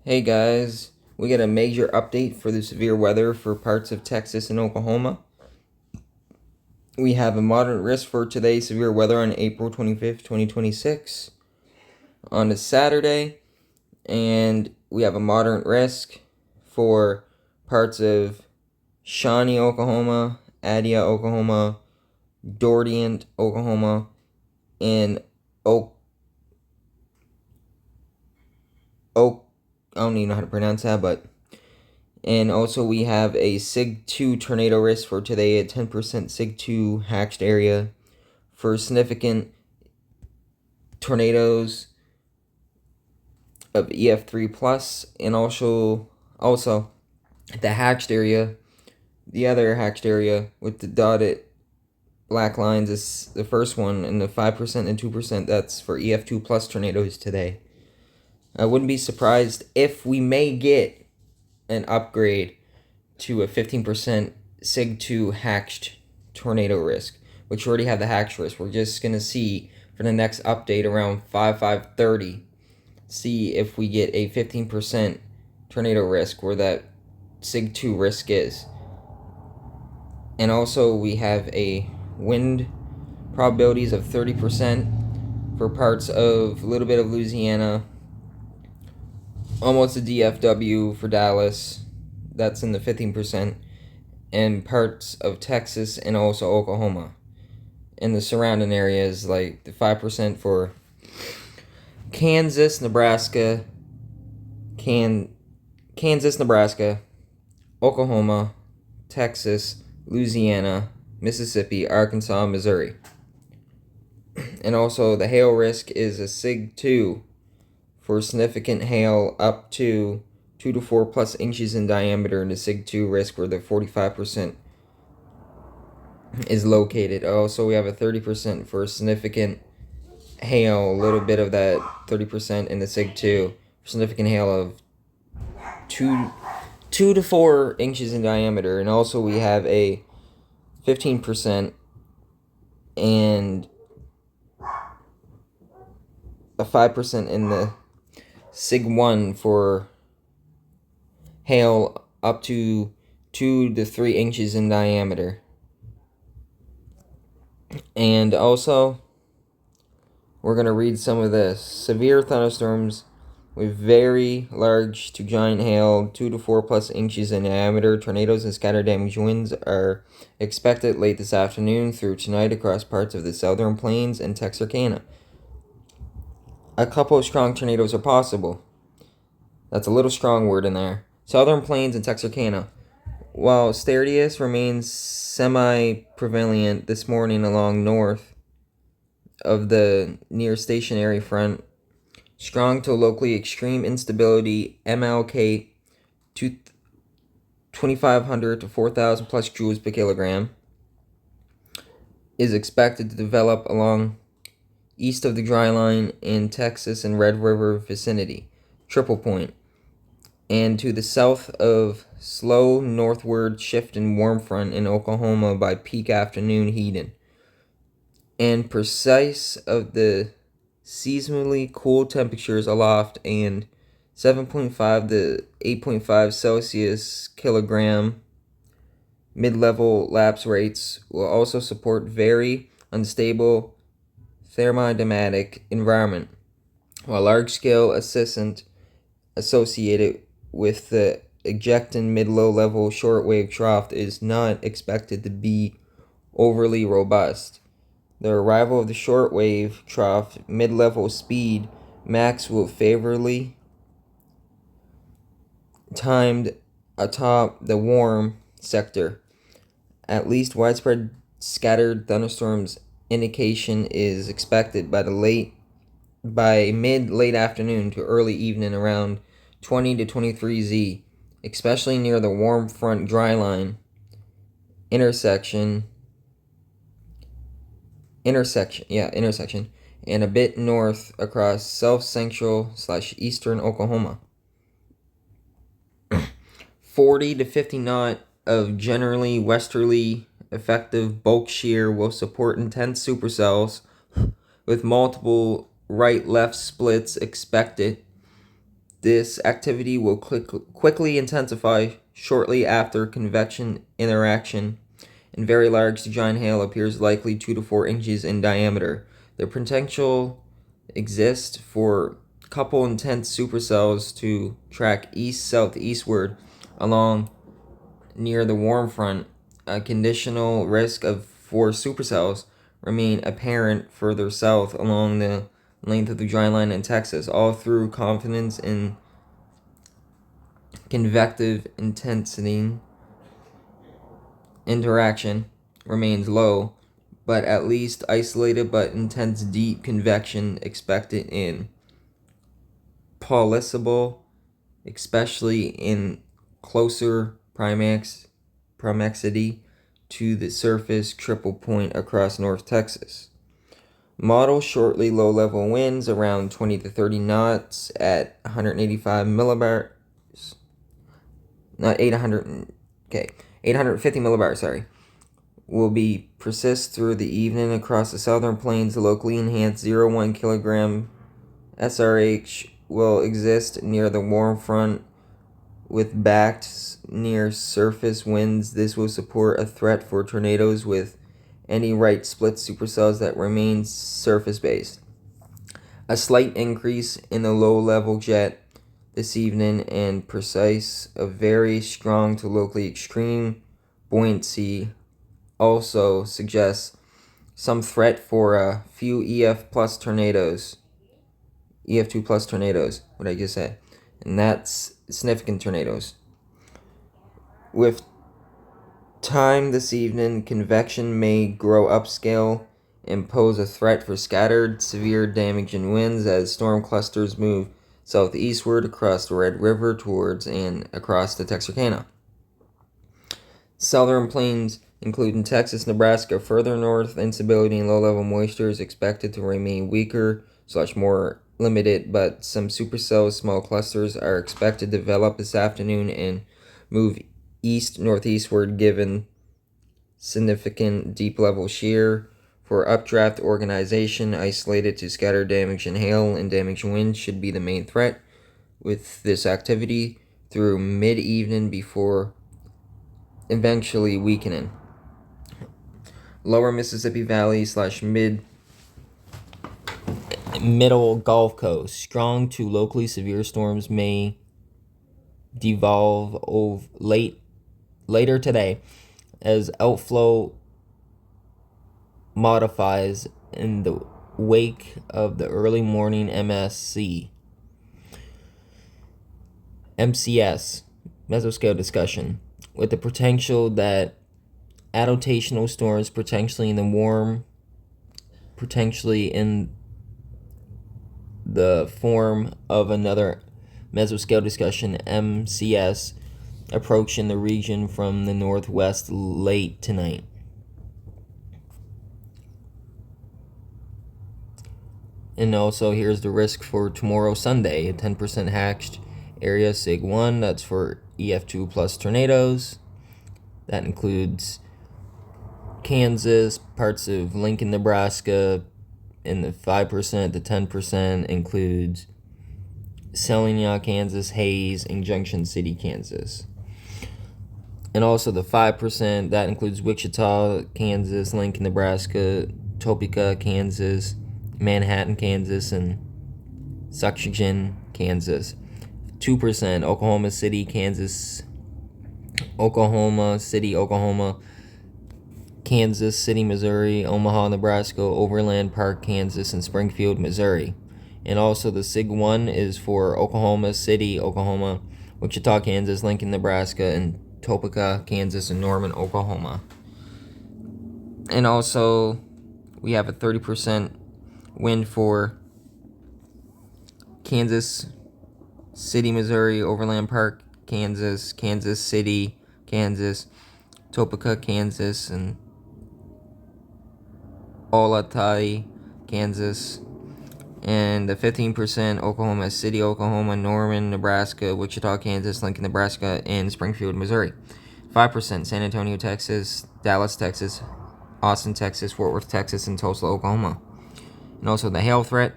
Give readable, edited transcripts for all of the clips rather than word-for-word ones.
Hey guys, we get a major update for the severe weather for parts of Texas and Oklahoma. We have a moderate risk for today's severe weather on April 25th, 2026 on a Saturday, and we have a moderate risk for parts of Shawnee, Oklahoma, Adia, Oklahoma, Dorient, Oklahoma, and I don't even know how to pronounce that, but and also we have a SIG 2 tornado risk for today, a 10% SIG 2 hatched area for significant tornadoes of EF3 plus, and also the hatched area, the other hatched area with the dotted black lines is the first one, and the 5% and 2% that's for EF2 plus tornadoes today. I wouldn't be surprised if we may get an upgrade to a 15% SIG 2 hatched tornado risk, which already have the hatched risk. We're just going to see for the next update around 5/5/30, see if we get a 15% tornado risk where that SIG 2 risk is. And also we have a wind probabilities of 30% for parts of a little bit of Louisiana, almost a DFW for Dallas, that's in the 15%, and parts of Texas and also Oklahoma. And the surrounding areas, like the 5% for Kansas, Nebraska, Oklahoma, Texas, Louisiana, Mississippi, Arkansas, Missouri. And also the hail risk is a SIG 2 for significant hail up to 2 to 4 plus inches in diameter, and the SIG 2 risk where the 45% is located. Also, we have a 30% for significant hail, a little bit of that 30% in the SIG 2, significant hail of 2 to 4 inches in diameter. And also we have a 15% and a 5% in the SIG 1 for hail up to 2 to 3 inches in diameter. And also, we're going to read some of this. Severe thunderstorms with very large to giant hail, 2 to 4 plus inches in diameter, tornadoes and scattered damage winds are expected late this afternoon through tonight across parts of the southern plains and Texarkana. A couple of strong tornadoes are possible. That's a little strong word in there. Southern plains and Texarkana. While Staridius remains semi-prevalent this morning along north of the near stationary front, strong to locally extreme instability MLK 2,500 to 4,000 plus joules per kilogram is expected to develop along east of the dry line in Texas and Red River vicinity, Triple Point, and to the south of slow northward shift in warm front in Oklahoma by peak afternoon heating, and precise of the seasonally cool temperatures aloft and 7.5 to 8.5 Celsius kilogram mid-level lapse rates will also support very unstable thermodynamic environment, while large-scale associated with the ejecting mid-low level shortwave trough is not expected to be overly robust. The arrival of the shortwave trough mid-level speed max will favorably timed atop the warm sector. At least widespread scattered thunderstorms indication is expected by mid-late afternoon to early evening around 20 to 23 Z, especially near the warm front dry line intersection, and a bit north across south-central/eastern Oklahoma. 40 to 50 knot of generally westerly effective bulk shear will support intense supercells with multiple right-left splits expected This activity will quickly intensify shortly after convection interaction, and very large to giant hail appears likely 2 to 4 inches in diameter. The potential exists for a couple intense supercells to track east-southeastward along near the warm front. A conditional risk of 4 supercells remain apparent further south along the length of the dry line in Texas, all through confidence in convective intensity interaction remains low, but at least isolated but intense deep convection expected in polysible, especially in closer primexity to the surface triple point across North Texas. Model shortly low-level winds around 20 to 30 knots at 185 millibars. Not 800. Okay, 850 millibars. Sorry, will be persist through the evening across the southern plains. The locally enhanced 0.1 kilogram SRH will exist near the warm front with backed near surface winds. This will support a threat for tornadoes with any right split supercells that remain surface based. A slight increase in the low level jet this evening and precise of very strong to locally extreme buoyancy also suggests some threat for a few EF plus tornadoes. EF2 plus tornadoes, what I just said. And that's significant tornadoes. With time this evening, convection may grow upscale and pose a threat for scattered, severe damaging winds as storm clusters move southeastward across the Red River towards and across the Texarkana. Southern plains, including Texas, Nebraska, further north, instability and low-level moisture is expected to remain weaker / more limited, but some supercell small clusters are expected to develop this afternoon and move east-northeastward given significant deep-level shear. For updraft organization, isolated to scattered damage and hail and damaged winds should be the main threat with this activity through mid-evening before eventually weakening. Lower Mississippi Valley / middle Gulf Coast. Strong to locally severe storms may devolve later today as outflow modifies in the wake of the early morning MCS mesoscale discussion, with the potential that adaptational storms potentially in the warm, potentially in the form of another mesoscale discussion MCS approaching the region from the northwest late tonight. And also here's the risk for tomorrow Sunday, a 10% hatched area SIG 1, that's for EF2 plus tornadoes. That includes Kansas, parts of Lincoln, Nebraska, and the 5% to 10% includes Selina, Kansas, Hayes, and Junction City, Kansas. And also the 5%, that includes Wichita, Kansas, Lincoln, Nebraska, Topeka, Kansas, Manhattan, Kansas, and Suxhagen, Kansas. 2%, Oklahoma City, Kansas, Oklahoma City, Oklahoma, Kansas City, Missouri, Omaha, Nebraska, Overland Park, Kansas, and Springfield, Missouri. And also the SIG 1 is for Oklahoma City, Oklahoma, Wichita, Kansas, Lincoln, Nebraska, and Topeka, Kansas, and Norman, Oklahoma. And also we have a 30% wind for Kansas City, Missouri, Overland Park, Kansas, Kansas City, Kansas, Topeka, Kansas, and Olatai, Kansas. And the 15% Oklahoma City, Oklahoma, Norman, Nebraska, Wichita, Kansas, Lincoln, Nebraska, and Springfield, Missouri. 5% San Antonio, Texas, Dallas, Texas, Austin, Texas, Fort Worth, Texas, and Tulsa, Oklahoma. And also the hail threat,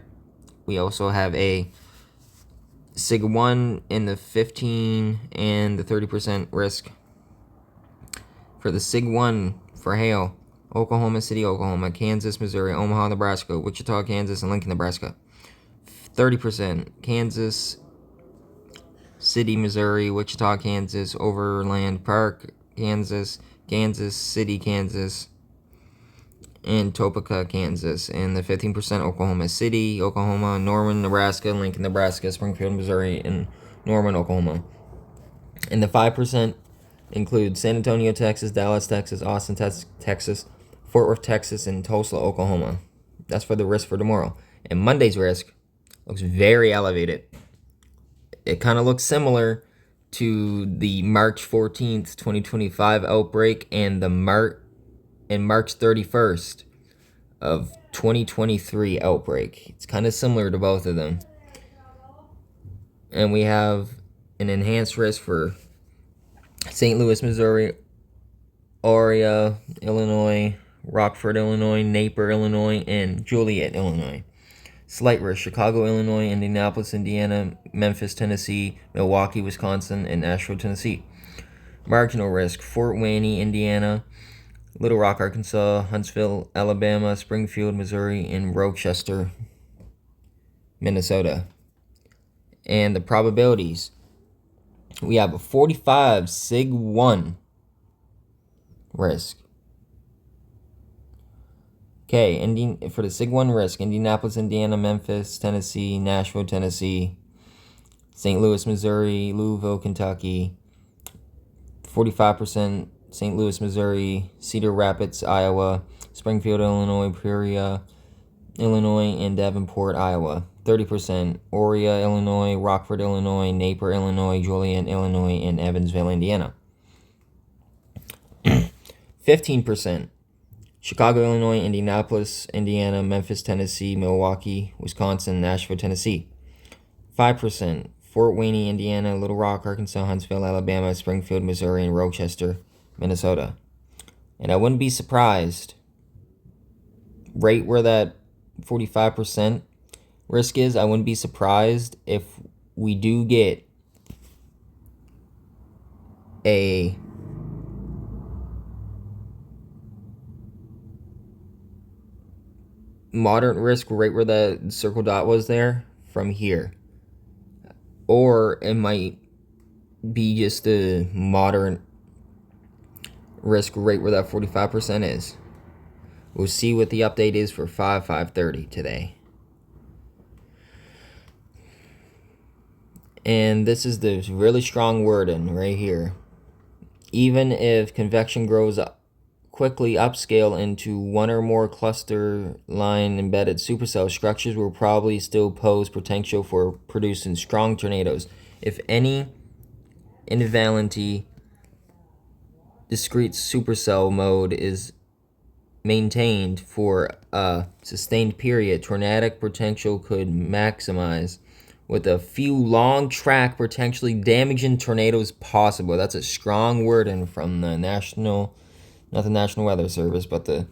we also have a SIG 1 in the 15 and the 30% risk. For the SIG 1 for hail, Oklahoma City, Oklahoma, Kansas, Missouri, Omaha, Nebraska, Wichita, Kansas, and Lincoln, Nebraska. 30% Kansas City, Missouri, Wichita, Kansas, Overland Park, Kansas, Kansas City, Kansas, and Topeka, Kansas. And the 15% Oklahoma City, Oklahoma, Norman, Nebraska, Lincoln, Nebraska, Springfield, Missouri, and Norman, Oklahoma. And the 5% include San Antonio, Texas, Dallas, Texas, Austin, Texas, Fort Worth, Texas, and Tulsa, Oklahoma. That's for the risk for tomorrow. And Monday's risk looks very elevated. It kind of looks similar to the March 14th, 2025 outbreak and the March 31st of 2023 outbreak. It's kind of similar to both of them. And we have an enhanced risk for St. Louis, Missouri, Aurora, Illinois, Rockford, Illinois, Napier, Illinois, and Joliet, Illinois. Slight risk: Chicago, Illinois, Indianapolis, Indiana, Memphis, Tennessee, Milwaukee, Wisconsin, and Nashville, Tennessee. Marginal risk: Fort Wayne, Indiana, Little Rock, Arkansas, Huntsville, Alabama, Springfield, Missouri, and Rochester, Minnesota. And the probabilities: we have a 45 SIG 1 risk. Okay, for the SIG 1 risk, Indianapolis, Indiana, Memphis, Tennessee, Nashville, Tennessee, St. Louis, Missouri, Louisville, Kentucky, 45% St. Louis, Missouri, Cedar Rapids, Iowa, Springfield, Illinois, Peoria, Illinois, and Davenport, Iowa. 30% Aurora, Illinois, Rockford, Illinois, Napier, Illinois, Joliet, Illinois, and Evansville, Indiana. 15% Chicago, Illinois, Indianapolis, Indiana, Memphis, Tennessee, Milwaukee, Wisconsin, Nashville, Tennessee. 5% Fort Wayne, Indiana, Little Rock, Arkansas, Huntsville, Alabama, Springfield, Missouri, and Rochester, Minnesota. And I wouldn't be surprised, right where that 45% risk is, I wouldn't be surprised if we do get a moderate risk right where the circle dot was there from here. Or it might be just a moderate risk right where that 45% is. We'll see what the update is for 5/5/30 today. And this is the really strong wording right here. Even if convection grows up quickly upscale into one or more cluster line embedded supercell structures will probably still pose potential for producing strong tornadoes. If any invariant discrete supercell mode is maintained for a sustained period, tornadic potential could maximize with a few long track potentially damaging tornadoes possible. That's a strong wording from the not the National Weather Service, but the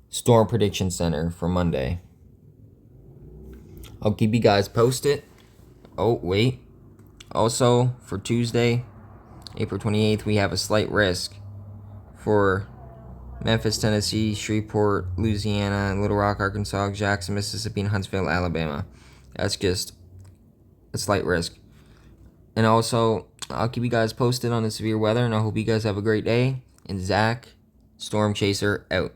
Storm Prediction Center for Monday. I'll keep you guys posted. Oh, wait. Also, for Tuesday, April 28th, we have a slight risk for Memphis, Tennessee, Shreveport, Louisiana, Little Rock, Arkansas, Jackson, Mississippi, and Huntsville, Alabama. That's just a slight risk. And also, I'll keep you guys posted on the severe weather, and I hope you guys have a great day. And Zach, Storm Chaser, out.